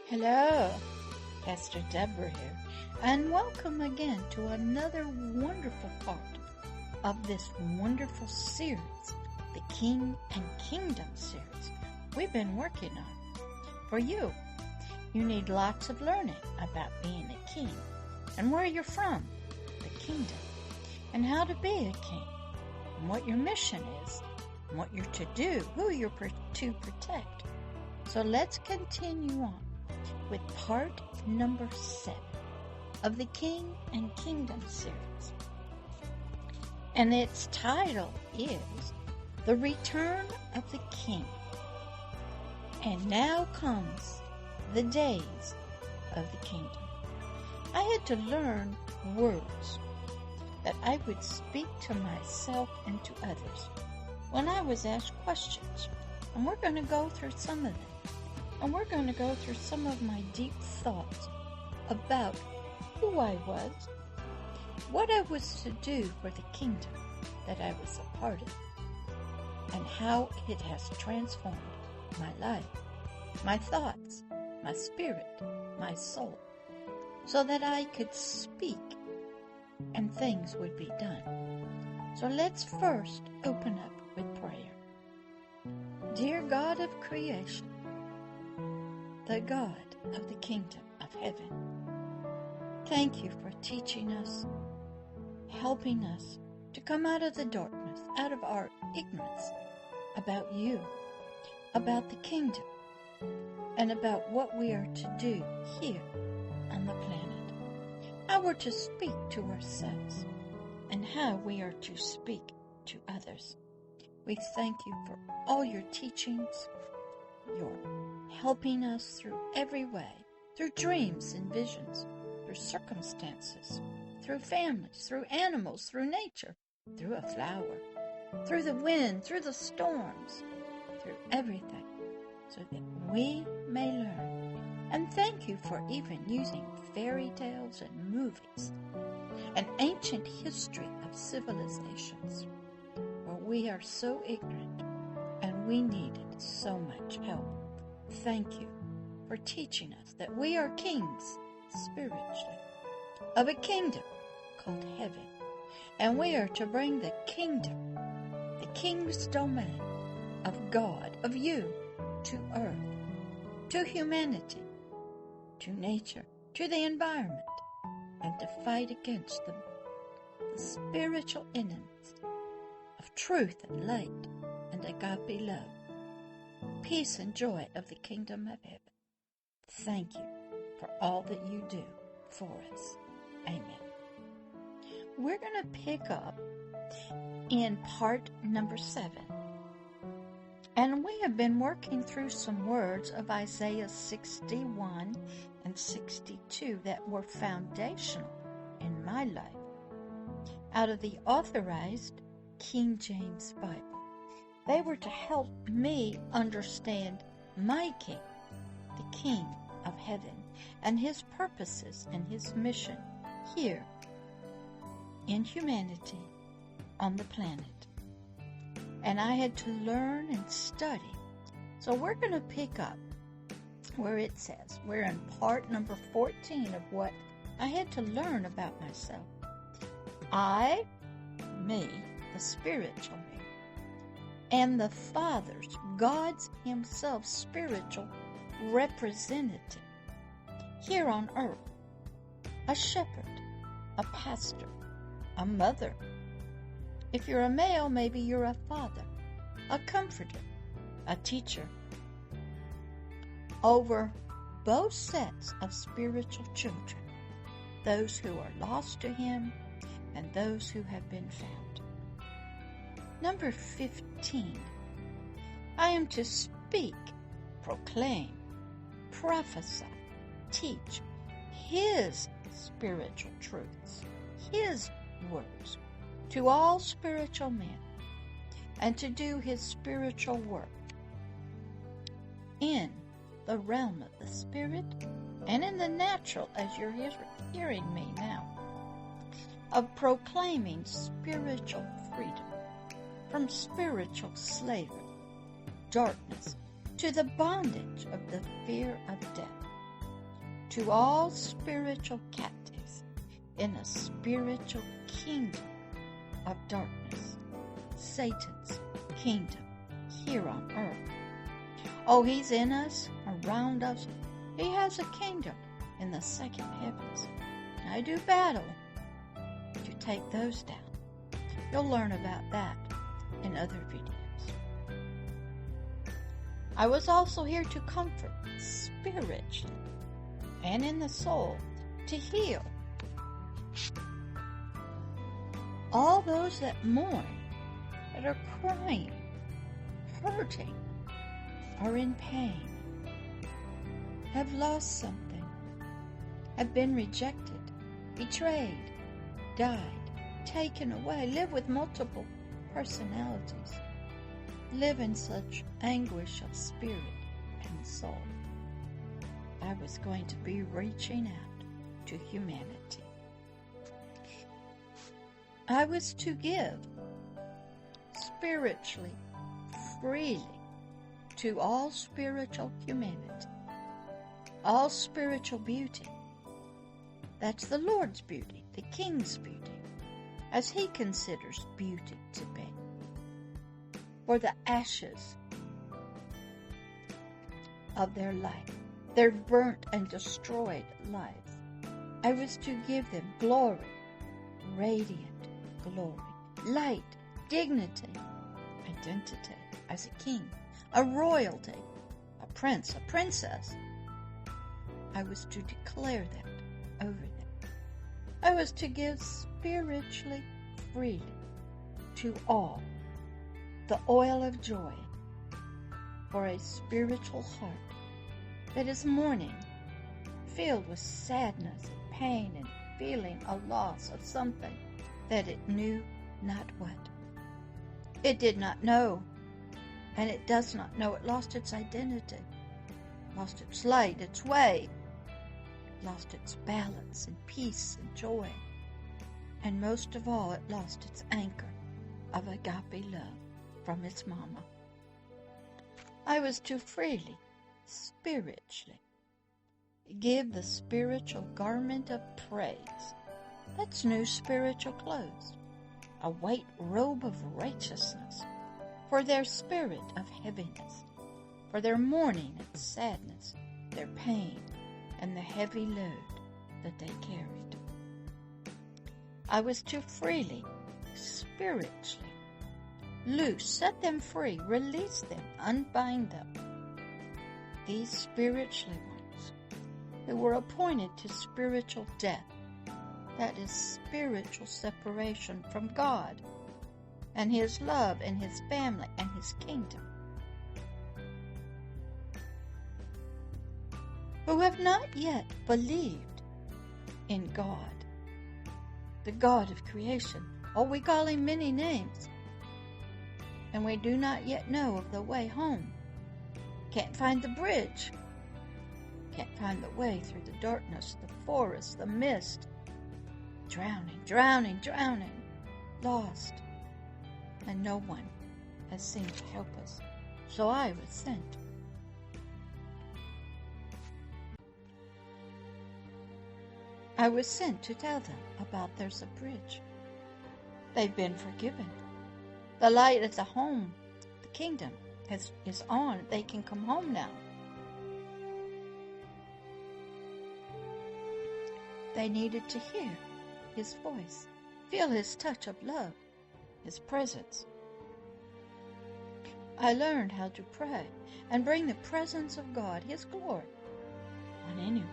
Hello, Pastor Deborah here, and welcome again to another wonderful part of this wonderful series, the King and Kingdom series we've been working on. For you need lots of learning about being a king and where you're from, the kingdom, and how to be a king, and what your mission is, and what you're to do, who you're to protect. So let's continue on with part number 7 of the King and Kingdom series. And its title is The Return of the King. And now comes the days of the kingdom. I had to learn words that I would speak to myself and to others when I was asked questions. And we're going to go through some of them. And we're going to go through some of my deep thoughts about who I was, what I was to do for the kingdom that I was a part of, and how it has transformed my life, my thoughts, my spirit, my soul, so that I could speak and things would be done. So let's first open up with prayer. Dear God of creation, the God of the kingdom of heaven, thank you for teaching us, helping us to come out of the darkness, out of our ignorance about you, about the kingdom, and about what we are to do here on the planet, how we're to speak to ourselves, and how we are to speak to others. We thank you for all your teachings, your helping us through every way, through dreams and visions, through circumstances, through families, through animals, through nature, through a flower, through the wind, through the storms, through everything, so that we may learn. And thank you for even using fairy tales and movies, and ancient history of civilizations, where we are so ignorant and we needed so much help. Thank you for teaching us that we are kings spiritually of a kingdom called heaven, and we are to bring the kingdom, the king's domain of God, of you, to earth, to humanity, to nature, to the environment, and to fight against the spiritual enemies of truth and light and agape love, peace and joy of the kingdom of heaven. Thank you for all that you do for us. Amen. We're going to pick up in part number 7. And we have been working through some words of Isaiah 61 and 62 that were foundational in my life out of the Authorized King James Bible. They were to help me understand my King, the King of heaven, and his purposes and his mission here in humanity on the planet. And I had to learn and study. So we're going to pick up where it says, we're in part number 14 of what I had to learn about myself. I, me, the spiritual me, and the Father's, God's himself, spiritual representative here on earth, a shepherd, a pastor, a mother. If you're a male, maybe you're a father, a comforter, a teacher, over both sets of spiritual children, those who are lost to him and those who have been found. Number 15, I am to speak, proclaim, prophesy, teach his spiritual truths, his words, to all spiritual men, and to do his spiritual work in the realm of the spirit and in the natural, as you're hearing me now, of proclaiming spiritual freedom from spiritual slavery, darkness, to the bondage of the fear of death, to all spiritual captives in a spiritual kingdom of darkness, Satan's kingdom here on earth. Oh, he's in us, around us. He has a kingdom in the second heavens. I do battle to take those down. You'll learn about that in other videos. I was also here to comfort spiritually and in the soul, to heal all those that mourn, that are crying, hurting, are in pain, have lost something, have been rejected, betrayed, died, taken away, live with multiple personalities, live in such anguish of spirit and soul. I was going to be reaching out to humanity. I was to give spiritually, freely, to all spiritual humanity, all spiritual beauty. That's the Lord's beauty, the King's beauty, as He considers beauty to be. For the ashes of their life, their burnt and destroyed lives, I was to give them glory, radiant glory, light, dignity, identity as a king, a royalty, a prince, a princess. I was to declare that over them. I was to give spiritually freely to all the oil of joy for a spiritual heart that is mourning, filled with sadness and pain and feeling a loss of something that it knew not what. It did not know, and it does not know. It lost its identity, lost its light, its way, lost its balance and peace and joy, and most of all, it lost its anchor of agape love from its mama. I was to freely, spiritually, give the spiritual garment of praise. That's new spiritual clothes, a white robe of righteousness for their spirit of heaviness, for their mourning and sadness, their pain, and the heavy load that they carried. I was to freely, spiritually, loose, set them free, release them, unbind them. These spiritually ones who were appointed to spiritual death, that is spiritual separation from God and His love and His family and His kingdom, who have not yet believed in God, the God of creation. Oh, we call Him many names, and we do not yet know of the way home. Can't find the bridge. Can't find the way through the darkness, the forest, the mist. Drowning, drowning, drowning. Lost. And no one has seemed to help us. So I was sent. I was sent to tell them about there's a bridge. They've been forgiven. The light at the home, the kingdom, is on. They can come home now. They needed to hear His voice, feel His touch of love, His presence. I learned how to pray and bring the presence of God, His glory, on anyone.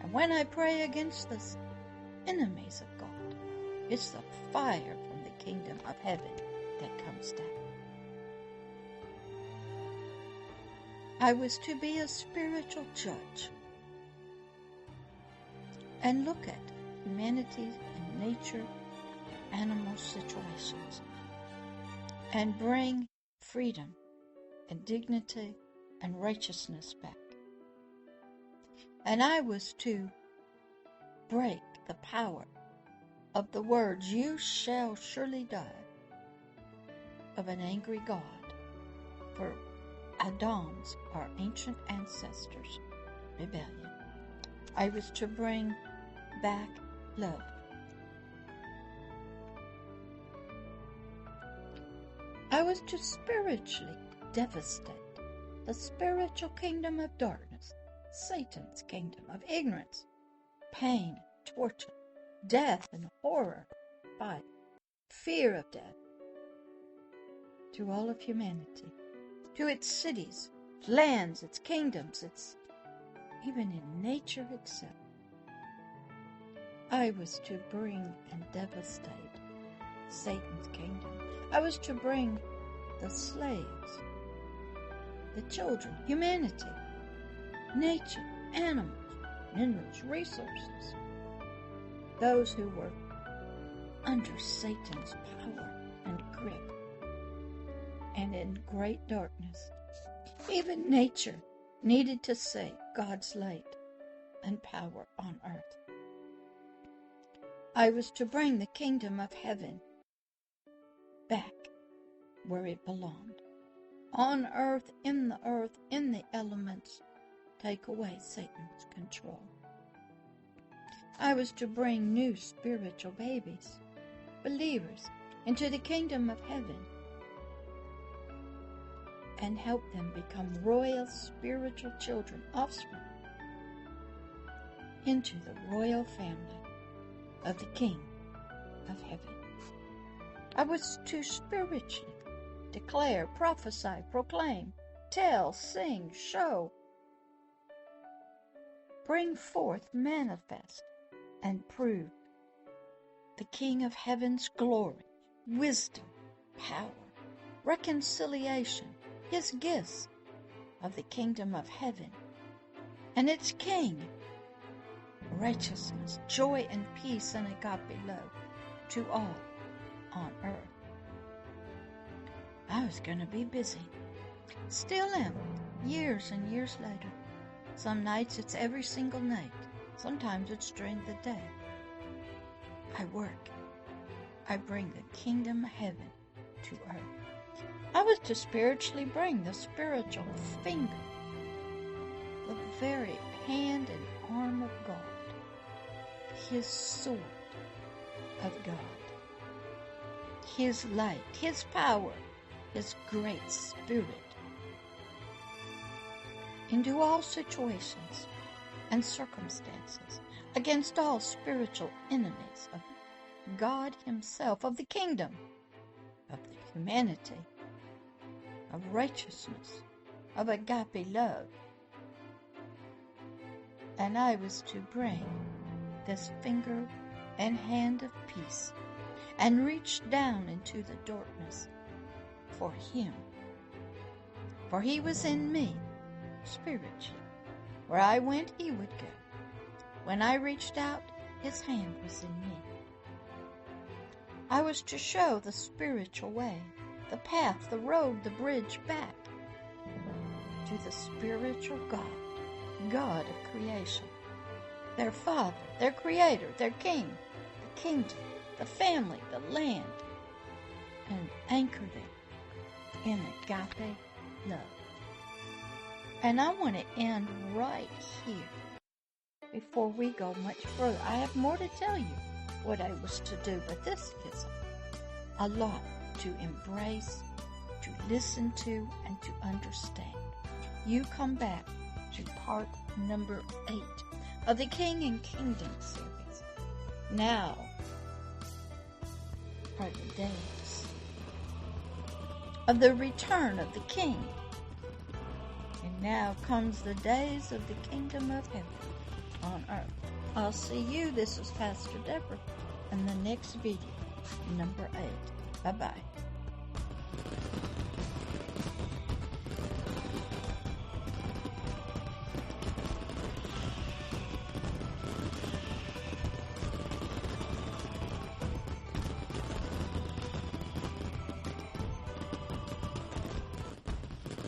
And when I pray against the enemies of God, it's the fire from the kingdom of heaven that comes down. I was to be a spiritual judge and look at humanity and nature, animal situations, and bring freedom and dignity and righteousness back. And I was to break the power of the words, "You shall surely die," of an angry God, for Adam's, our ancient ancestors' rebellion. I was to bring back love. I was to spiritually devastate the spiritual kingdom of darkness, Satan's kingdom of ignorance, pain, torture, death, and horror, fight, fear of death, to all of humanity, to its cities, lands, its kingdoms, even in nature itself. I was to bring and devastate Satan's kingdom. I was to bring the slaves, the children, humanity, nature, animals, minerals, resources, those who were under Satan's power and grip and in great darkness. Even nature needed to see God's light and power on earth. I was to bring the kingdom of heaven back where it belonged. On earth, in the elements, take away Satan's control. I was to bring new spiritual babies, believers, into the kingdom of heaven and help them become royal spiritual children, offspring, into the royal family of the King of heaven. I was to spiritually declare, prophesy, proclaim, tell, sing, show, bring forth, manifest, and prove the King of heaven's glory, wisdom, power, reconciliation, his gifts of the kingdom of heaven, and its King, righteousness, joy, and peace, and agape love to all on earth. I was going to be busy. Still am, years and years later. Some nights it's every single night. Sometimes it's during the day. I work. I bring the kingdom of heaven to earth. I was to spiritually bring the spiritual finger, the very hand and arm of God, his sword of God, his light, his power, his great spirit, into all situations and circumstances, against all spiritual enemies of God himself, of the kingdom, of the humanity, of righteousness, of agape love. And I was to bring this finger and hand of peace and reach down into the darkness for him. For he was in me, spiritually. Where I went, he would go. When I reached out, his hand was in me. I was to show the spiritual way, the path, the road, the bridge back to the spiritual God, God of creation, their Father, their Creator, their King, the kingdom, the family, the land, and anchor them in agape love. And I want to end right here before we go much further. I have more to tell you what I was to do, but this is a lot to embrace, to listen to, and to understand. You come back to part number 8 of the King and Kingdom series. Now are the days of the return of the King. And now comes the days of the kingdom of heaven on earth. I'll see you. This is Pastor Deborah in the next video, number 8. Bye-bye.